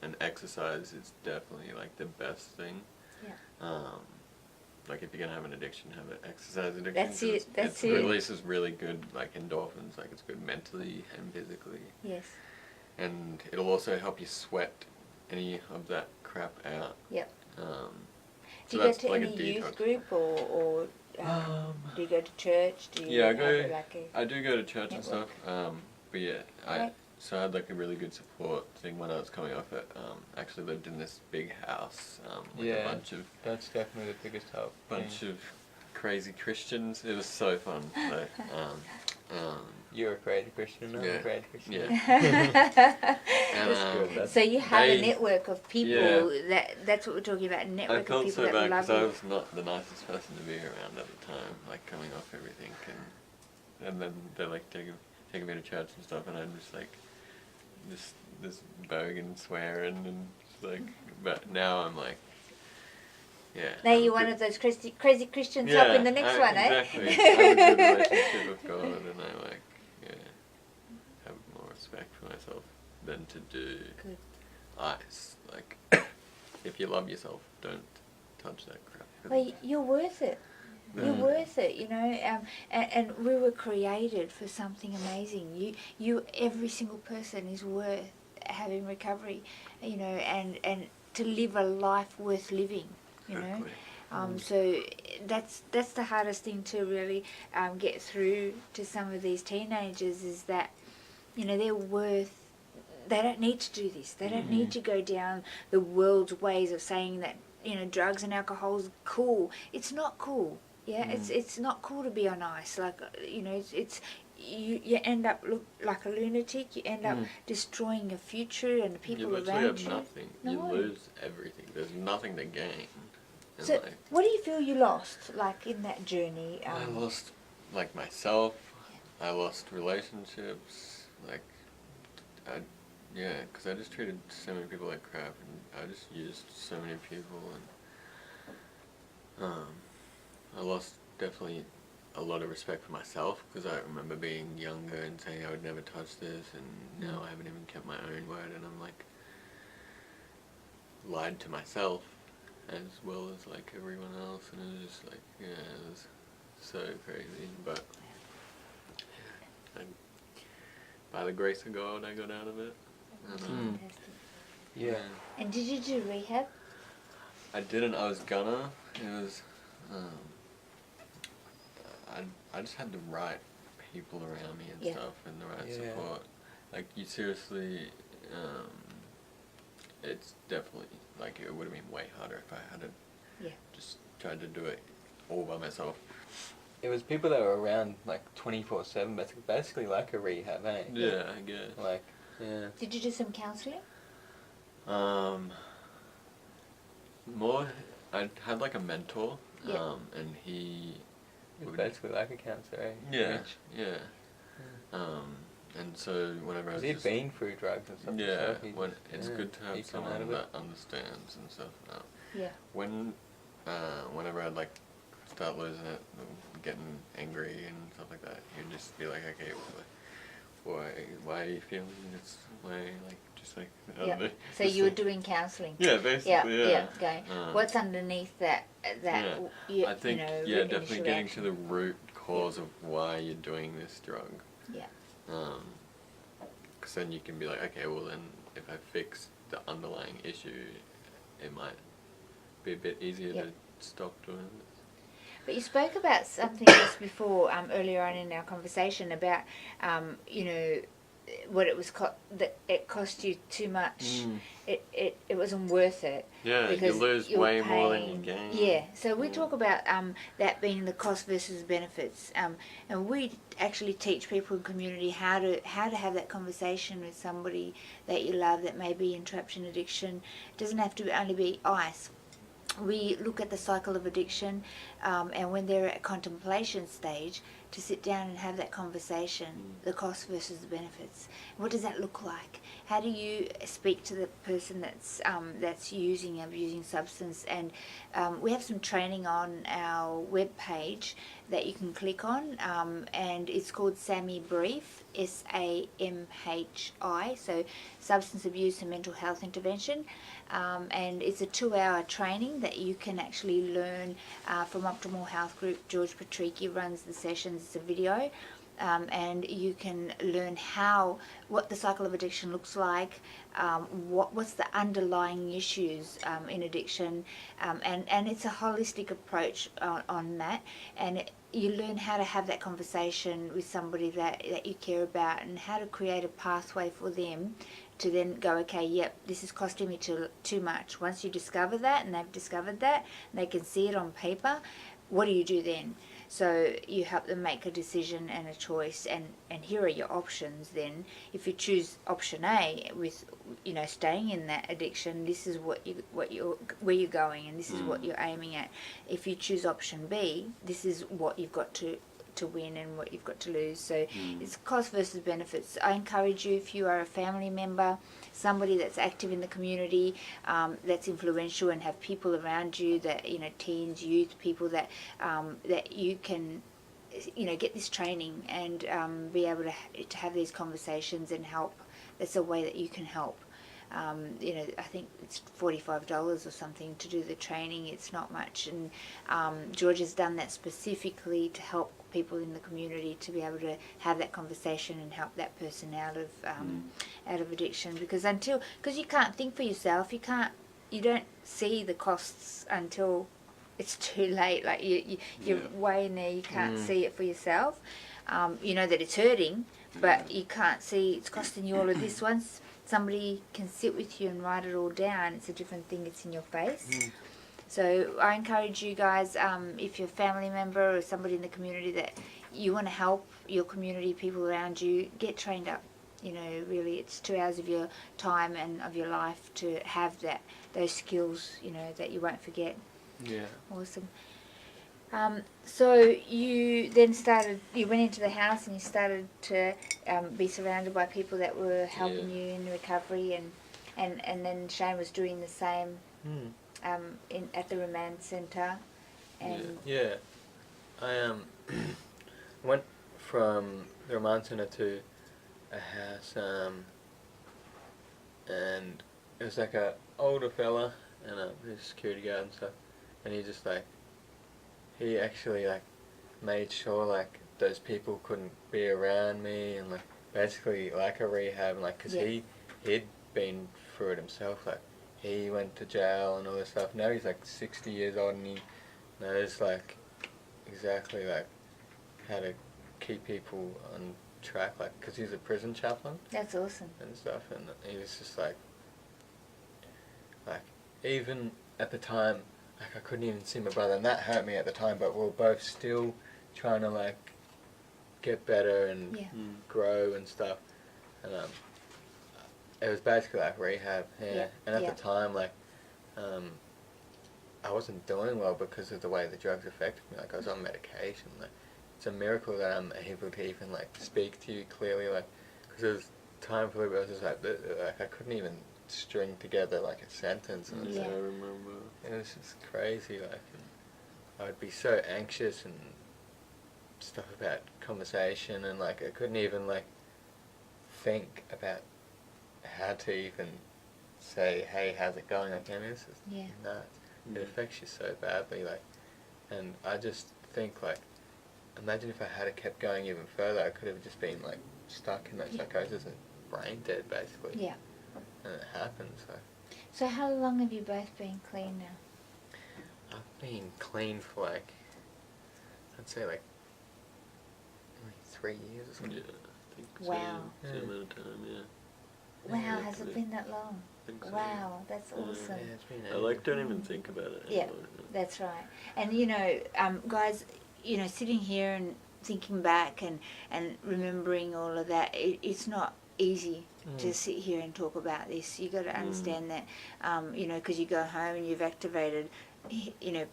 And exercise is definitely the best thing. Yeah. If you're gonna have an addiction, have an exercise addiction. That's it. That's it. It releases really good endorphins. It's good mentally and physically. Yes. And it'll also help you sweat any of that crap out. Yep. So do you go to any youth group, or do you go to church? Do you I do go to church and stuff. But yeah, I had a really good support thing when I was coming off it. Actually lived in this big house with a bunch of. That's definitely the biggest help. Bunch of crazy Christians. It was so fun. So, You're a creative Christian, I'm Yeah. a creative Christian. Yeah. And, That's good. That's, So you have a they- network of people that's what we're talking about. A I network of felt people so that bad love because I you. was not the nicest person to be around at the time, like coming off everything, and then they're like taking me to church and stuff, and I'm just like this bogan swearing and just like, but now I'm like, yeah. Now I'm you're a one good- of those crazy Christians helping the next one, exactly. eh? I have a good relationship with God, and I like, have more respect for myself than to do Good. ice. Like, if you love yourself, don't touch that crap. Well, you're worth it. You're Mm. worth it, you know. And we were created for something amazing. Every single person is worth having recovery, you know, and to live a life worth living, you know. Exactly. So that's the hardest thing to really get through to some of these teenagers is that, you know, they don't need to do this. They don't need to go down the world's ways of saying that, you know, drugs and alcohol is cool. It's not cool. Yeah, it's not cool to be on ice. Like, you know, it's you end up look like a lunatic. You end up destroying your future and the people You literally around have you. nothing. No. You lose everything. There's nothing to gain. in So, life. what do you feel you lost, like, in that journey? I lost, like, myself. I lost relationships. Like, because I just treated so many people like crap, and I just used so many people, and I lost definitely a lot of respect for myself, because I remember being younger and saying I would never touch this, and now I haven't even kept my own word, and I'm like, lied to myself as well as like everyone else, and it was just like, it was so crazy, but by the grace of God I got out of it. And, Fantastic. yeah. And did you do rehab? I didn't. I was gonna. It was. I just had the right people around me and stuff, and the right support. Like, you seriously. It's definitely, like, it would have been way harder if I had just tried to do it all by myself. It was people that were around like 24/7, basically like a rehab, eh? Yeah, I guess. Like, yeah. Did you do some counselling? More. I had like a mentor. Yeah. And he. It was basically like a counselor, eh? Yeah. Rich. Yeah. And so whenever I was He'd just, been through drugs and stuff. yeah, so when it's good to have he'd come out someone of it. that understands and stuff. Yeah. Whenever I'd like start losing it, getting angry and stuff like that, you'd just be like, okay, why are you feeling this way? Like, just like, I don't know, Yeah. So just you were like- doing counselling. Yeah, basically, yeah. Okay. Uh, What's underneath that? I think, you know, definitely initial getting reaction? to the root cause of why you're doing this drug. Yeah. Because then you can be like, okay, well then, if I fix the underlying issue, it might be a bit easier to stop doing this. But you spoke about something just before, earlier on in our conversation about, you know, what it was that it cost you too much. It wasn't worth it. Yeah, you because lose you're way more than you paying- gain. Yeah, so we talk about that being the cost versus benefits, and we actually teach people in community how to have that conversation with somebody that you love that may be entrapped in addiction. It doesn't have to only be ice. We look at the cycle of addiction, and when they're at contemplation stage, to sit down and have that conversation, the cost versus the benefits. What does that look like? How do you speak to the person that's abusing substance? And we have some training on our webpage that you can click on, and it's called SAMHI Brief, SAMHI, so Substance Abuse and Mental Health Intervention. And it's a 2-hour training that you can actually learn from Optimal Health Group. George Patricky runs the sessions. It's a video, and you can learn what the cycle of addiction looks like, what's the underlying issues in addiction, and it's a holistic approach on that, and you learn how to have that conversation with somebody that you care about, and how to create a pathway for them to then go, okay, yep, this is costing me too much. Once you discover that, and they've discovered that, and they can see it on paper, what do you do then? So you help them make a decision and a choice, and here are your options. Then, if you choose option A with, staying in that addiction, this is where you're going, and this is what you're aiming at. If you choose option B, this is what you've got to win and what you've got to lose. So it's cost versus benefits. I encourage you, if you are a family member, somebody that's active in the community, that's influential, and have people around you that, teens, youth, people that that you can, get this training and be able to have these conversations and help. That's a way that you can help. I think it's $45 or something to do the training. It's not much, and George has done that specifically to help people in the community to be able to have that conversation and help that person out of addiction. Because you can't think for yourself, you don't see the costs until it's too late. Like you're way in there, you can't see it for yourself. You know that it's hurting, but you can't see it's costing you all of this. Once somebody can sit with you and write it all down, it's a different thing. It's in your face. So I encourage you guys, if you're a family member or somebody in the community that you want to help your community, people around you, get trained up. Really, it's 2 hours of your time and of your life to have those skills, that you won't forget. Yeah. Awesome. So you then you went into the house and you started to be surrounded by people that were helping you in recovery, and then Shane was doing the same at the remand centre. And I went from the remand centre to a house, and it was like a older fella and a security guard and stuff, and he actually made sure those people couldn't be around me, and basically like a rehab, because he'd been through it himself. He went to jail and all this stuff. Now he's 60 years old, and he knows exactly how to keep people on track, because he's a prison chaplain. That's awesome. And stuff, and he was just even at the time, I couldn't even see my brother, and that hurt me at the time, but we were both still trying to get better and grow and stuff, and it was basically rehab, and at the time, I wasn't doing well because of the way the drugs affected me. I was on medication. It's a miracle that I'm able to even speak to you clearly, because there was time for me I was just I couldn't even string together a sentence, and I remember. It was just crazy. And I would be so anxious and stuff about conversation, and I couldn't even think about how to even say, hey, how's it going? It's just nuts. It affects you so badly, and I just think imagine if I had kept going even further, I could have just been stuck in that psychosis and brain dead basically. Yeah. And it happened. So how long have you both been clean now? I've been clean for I'd say 3 years or something. Yeah, I think so. Wow. Same amount of time, Wow, has it been that long? I think so. Wow, that's awesome. Yeah, it's been I don't even think about it Yeah, anymore. that's right. And guys, sitting here and thinking back and remembering all of that, it's not easy to sit here and talk about this. You got to understand that, because you go home and you've activated,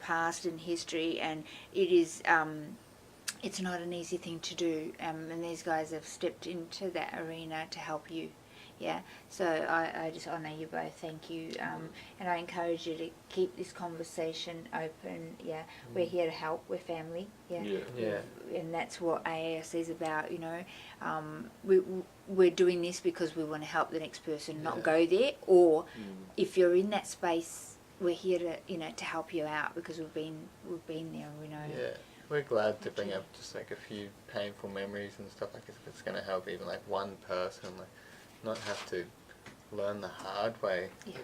past and history, and it is, it's not an easy thing to do. And these guys have stepped into that arena to help you. Yeah, so I just honour you both, thank you, and I encourage you to keep this conversation open. Yeah, we're here to help, we're family. Yeah, and that's what AARC is about. We're doing this because we want to help the next person not go there, or if you're in that space, we're here to to help you out, because we've been there and we know. Yeah, we're glad to bring up just a few painful memories and stuff if it's going to help even one person. Not have to learn the hard way. Yeah.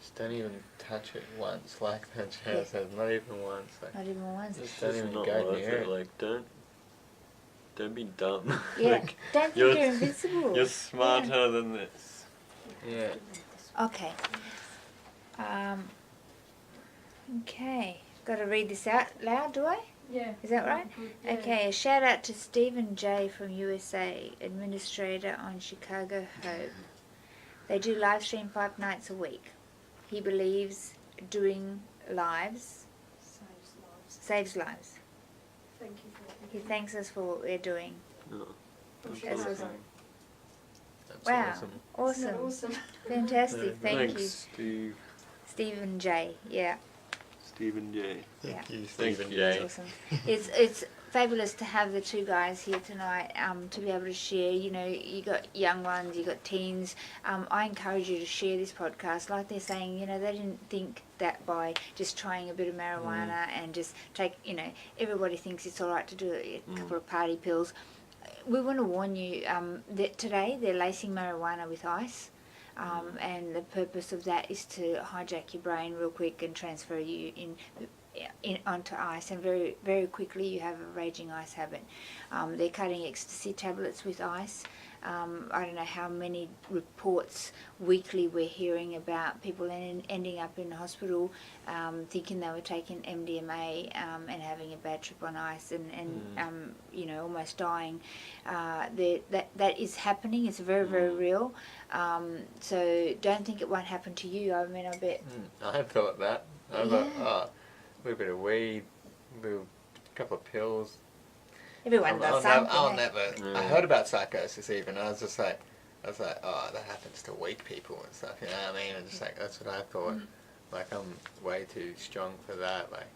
Just don't even touch it once, like that chair says. Not even once. Not even once. It's Don't just even not go worth near it. Don't be dumb. Yeah, don't think you're invincible. You're smarter than this. Yeah. Okay. Okay. Got to read this out loud, do I? Yeah. Is that right? Good, yeah. Okay, a shout out to Stephen J from USA, administrator on Chicago Hope. They do live stream 5 nights a week. He believes doing lives Saves lives. saves lives. Thank you for what He you do. thanks us for what we're doing. Oh, I'm sure That's he awesome. will. That's Wow, awesome. awesome, Isn't that awesome? fantastic. Thank Thanks, you, Steve. Stephen J. Yeah. Stephen J. Yeah. you, Thank Stephen you. J. It's awesome. It's fabulous to have the two guys here tonight, to be able to share. You know, you got young ones, you got teens. I encourage you to share this podcast. Like they're saying, you know, they didn't think that by just trying a bit of marijuana and just take, you know, everybody thinks it's all right to do a couple of party pills. We want to warn you that today they're lacing marijuana with ice. And the purpose of that is to hijack your brain real quick and transfer you in onto ice, and very very quickly you have a raging ice habit. They're cutting ecstasy tablets with ice. I don't know how many reports weekly we're hearing about people ending up in hospital thinking they were taking MDMA and having a bad trip on ice and you know, almost dying. That is happening. It's very very real. So don't think it won't happen to you. I mean, I bet. I thought that. I thought, oh, a little bit of weed, a couple of pills. Everyone does something. I'll eh? never. I heard about psychosis even. I was just like, oh, that happens to weak people and stuff. You know what I mean? And just like that's what I thought. Like I'm way too strong for that. Like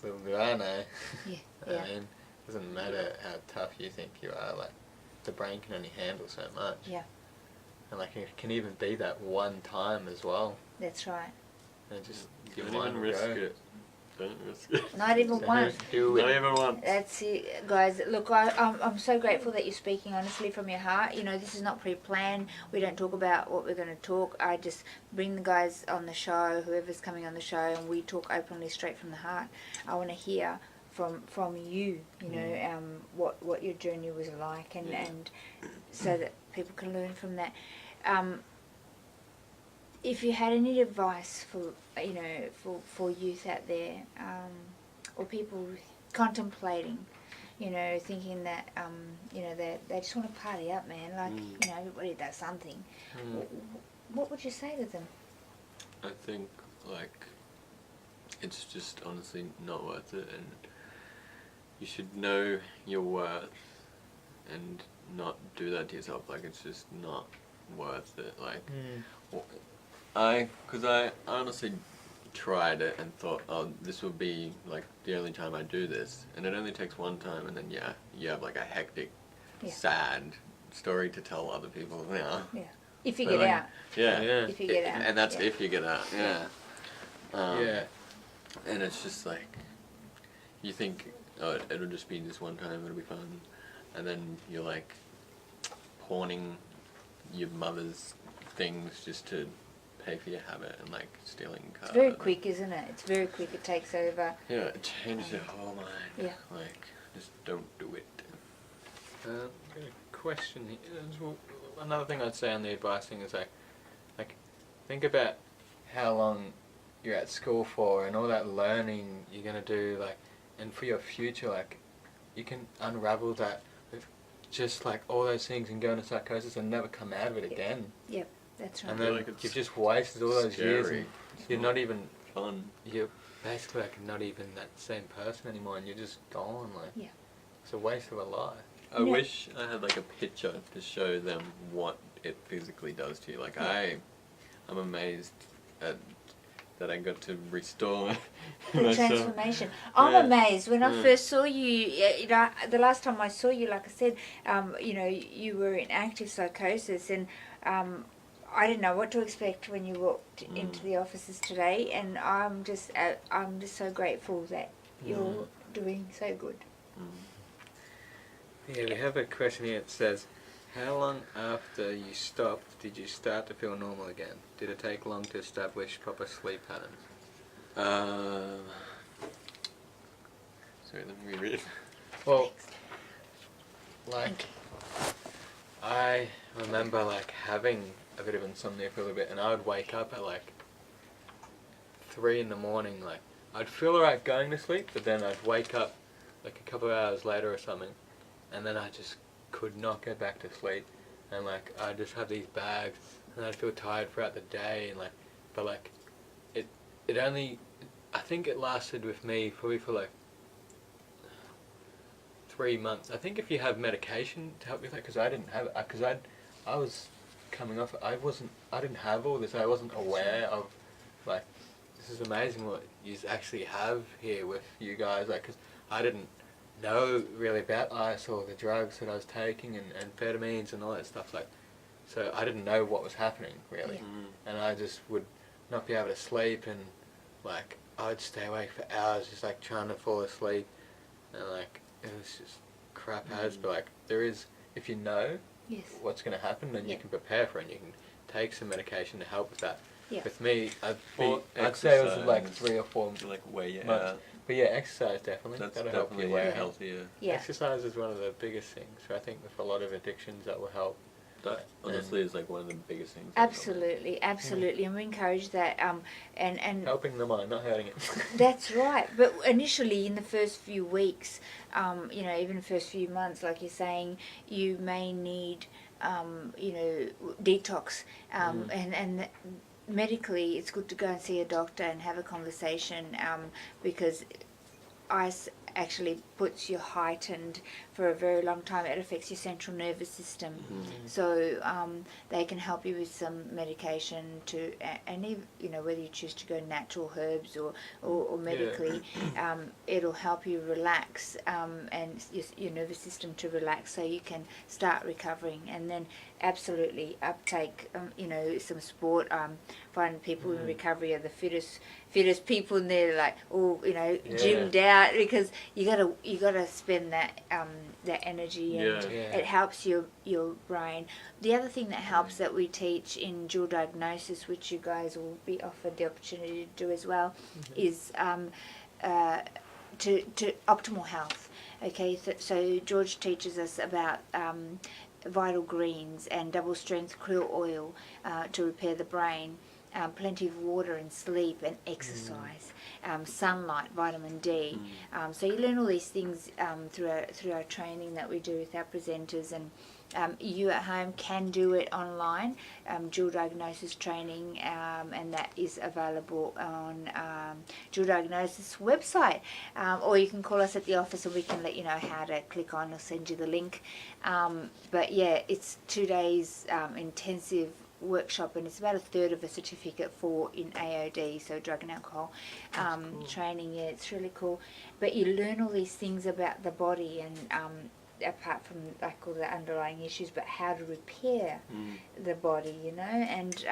little do I know. Yeah, I yeah. mean, doesn't matter how tough you think you are. Like the brain can only handle so much. Yeah. And like it can even be that one time as well. That's right. And just give Don't one even risk go. it. Don't risk it. Not even one. Do Not it. even once. That's it, guys. Look, I'm so grateful that you're speaking honestly from your heart. You know, this is not pre-planned. We don't talk about what we're going to talk. I just bring the guys on the show, whoever's coming on the show, and we talk openly straight from the heart. I want to hear from you, you know, what your journey was like, and so that people can learn from that. If you had any advice for, you know, for youth out there, or people contemplating, you know, thinking that, you know, they just want to party up, man, like, you know, everybody does something, what would you say to them? I think, like, it's just honestly not worth it, and you should know your worth and not do that to yourself. Like, it's just not worth it. Like, because I honestly tried it and thought, oh, this will be like the only time I do this, and it only takes one time, and then you have like a hectic, sad story to tell other people now. Yeah. If you But, get like, out. Yeah. If you get out. And that's yeah. if you get out. Yeah. Yeah. And it's just like, you think, oh, it'll just be this one time, it'll be fun, and then you're like pawning your mother's things just to pay for your habit, and like stealing cars. It's very quick, isn't it? It's very quick. It takes over. Yeah, it changes your whole mind. Yeah. Like, just don't do it. Got a question here. Well, another thing I'd say on the advice thing is like think about how long you're at school for and all that learning you're gonna do, like, and for your future, like, you can unravel that with just like all those things and go into psychosis and never come out of it again. Yep, that's right. And then Like, it's you've just wasted all those years scary. and It's you're not even, fun. you're basically like not even that same person anymore, and you're just gone. Like, Yeah. it's a waste of a life. I Yeah. wish I had like a picture to show them what it physically does to you. Like, I'm amazed at that I got to restore The myself. transformation. I'm Yeah. amazed. When I Yeah. first saw you, you know, the last time I saw you, like I said, you know, you were in active psychosis, and I didn't know what to expect when you walked into the offices today, and I'm just so grateful that you're doing so good. Yeah, we have a question here. It says, how long after you stopped did you start to feel normal again? Did it take long to establish proper sleep patterns? Sorry, let me reread. Well, like, I remember like having a bit of insomnia for a little bit, and I would wake up at like 3 in the morning. Like, I'd feel alright going to sleep, but then I'd wake up like a couple of hours later or something, and then I just could not get back to sleep, and like I just have these bags, and I'd feel tired throughout the day, and like, but like, it only, I think it lasted with me probably for like 3 months. I think if you have medication to help with that, because I didn't have, because I was coming off, I didn't have all this, I wasn't aware of, like, this is amazing what you actually have here with you guys, like, because I didn't know really about ice or the drugs that I was taking and amphetamines and all that stuff, like, so I didn't know what was happening, really, and I just would not be able to sleep, and, like, I'd stay awake for hours just, like, trying to fall asleep, and, like, it was just crap as, but, like, there is, if you know Yes. what's going to happen, then Yeah. you can prepare for it, and you can take some medication to help with that. Yeah. With me, Or I'd say it was like exercise. 3 or 4 To, like, weigh you months. out. But yeah, exercise definitely. That's That'll help definitely you weigh out. healthier. Yeah. Exercise is one of the biggest things. So I think with a lot of addictions that will help. That honestly is like one of the biggest things. I've noticed. Absolutely, and we encourage that. And Helping the mind, not hurting it. that's right. But initially, in the first few weeks, even the first few months, like you're saying, you may need, detox, and medically, it's good to go and see a doctor and have a conversation, because ice actually puts you heightened for a very long time. It affects your central nervous system. So they can help you with some medication to, and even, whether you choose to go natural herbs or medically, it'll help you relax, and your nervous system to relax, so you can start recovering. And then absolutely uptake, some sport. Find people in recovery are the fittest people, and they're like gymmed out, because you gotta spend that energy, and it helps your brain. The other thing that helps that we teach in dual diagnosis, which you guys will be offered the opportunity to do as well, is to optimal health. Okay, so George teaches us about vital greens and double strength krill oil to repair the brain. Plenty of water and sleep and exercise, sunlight, vitamin D. So you learn all these things through our training that we do with our presenters, and you at home can do it online, dual diagnosis training, and that is available on dual diagnosis website, or you can call us at the office and we can let you know how to click on or send you the link. But yeah, it's 2 days intensive workshop, and it's about a third of a certificate in AOD, so drug and alcohol training. Yeah, it's really cool. But you learn all these things about the body, and apart from like all the underlying issues, but how to repair the body, and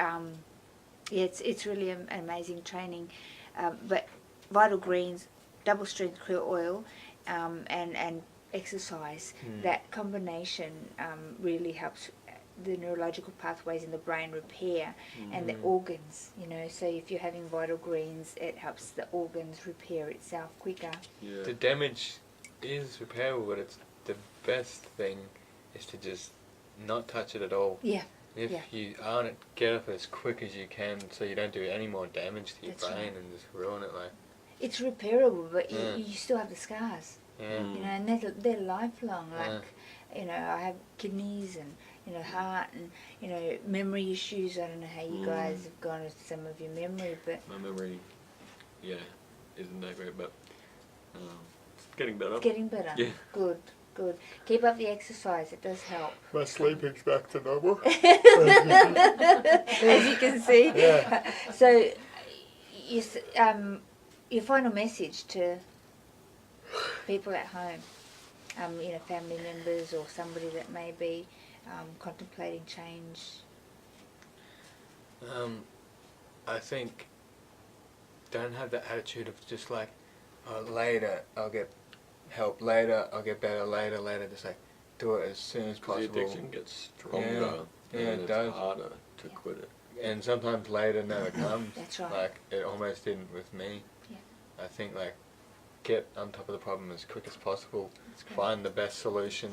it's really an amazing training. But vital greens, double strength krill oil, and exercise, that combination really helps the neurological pathways in the brain repair, and the organs, so if you're having vital greens, it helps the organs repair itself quicker. The damage is repairable, but it's the best thing is to just not touch it at all. If you own it, get off as quick as you can, so you don't do any more damage to your brain and just ruin it. Like, it's repairable, but you still have the scars. And they're lifelong. Like, I have kidneys and heart and memory issues. I don't know how you guys have gone with some of your memory, but my memory, isn't that great, but it's getting better. it's getting better. Yeah. Good. Keep up the exercise. It does help. my sleeping's back to normal. As you can see. Yeah. So, your final message to people at home, family members or somebody that may be contemplating change. I think don't have that attitude of just like, later I'll get help, later I'll get better, later. Just like do it as soon as possible. The addiction gets stronger, and it it's does. harder to quit it. And sometimes later never comes. That's right. Like it almost didn't with me. Yeah. I think like get on top of the problem as quick as possible. That's great. Find the best solution,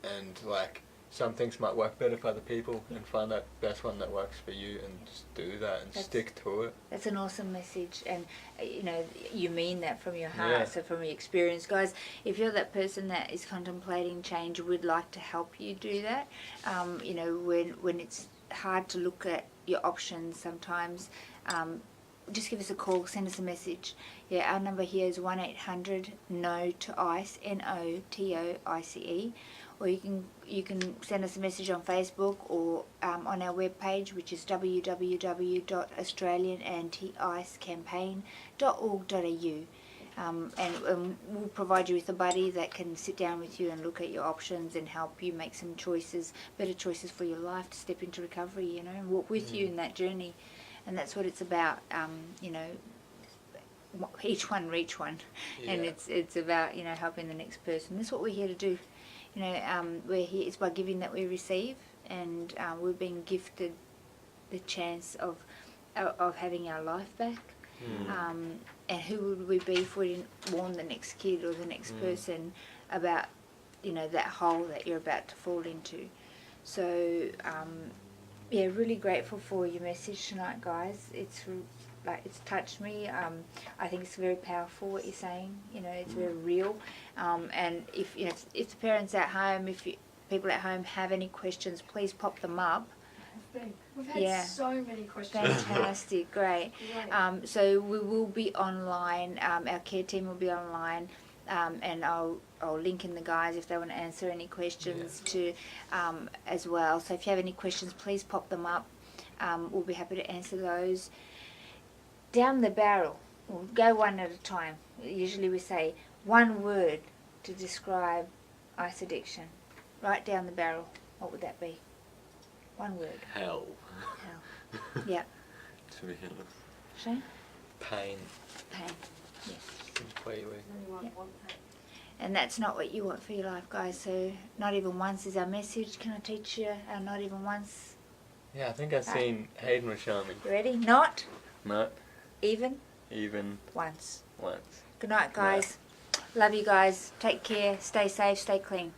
and like some things might work better for other people, and find that best one that works for you, and just do that and stick to it. That's an awesome message, and you know, you mean that from your heart. Yeah. So from your experience, guys, if you're that person that is contemplating change, we'd like to help you do that. You know, when it's hard to look at your options sometimes, just give us a call, send us a message. Yeah, our number here is 1-800-NO-TO-ICE, NOTOICE, or you can send us a message on Facebook or on our webpage, which is www.australianantiicecampaign.org.au. And we'll provide you with a buddy that can sit down with you and look at your options and help you make some choices, better choices for your life, to step into recovery, you know, and walk with you in that journey. And that's what it's about, you know, each one reach one. And it's about, you know, helping the next person. That's what we're here to do. You know, we're here, it's by giving that we receive, and we're being gifted the chance of having our life back. And who would we be if we didn't warn the next kid or the next person about, you know, that hole that you're about to fall into. So, yeah, really grateful for your message tonight, guys. It's it's touched me. I think it's very powerful what you're saying. You know, it's very real. And if you know, if the parents at home, people at home have any questions, please pop them up. We've had so many questions. Fantastic, great. Right. So we will be online. Our care team will be online. And I'll link in the guys if they want to answer any questions too, as well. So if you have any questions, please pop them up. We'll be happy to answer those. Down the barrel, we'll go one at a time. Usually we say one word to describe ice addiction. Right down the barrel, what would that be? One word. Hell. Hell. Yep. To be honest. Shane? Pain. Pain. Yes. Completely. Anyone want that? And that's not what you want for your life, guys. So not even once is our message. Can I teach you our not even once? Yeah, I think I've seen Hayden was showing me. You ready? Not Not even even once. once. Good night, guys. Love you guys. Take care. Stay safe. Stay clean.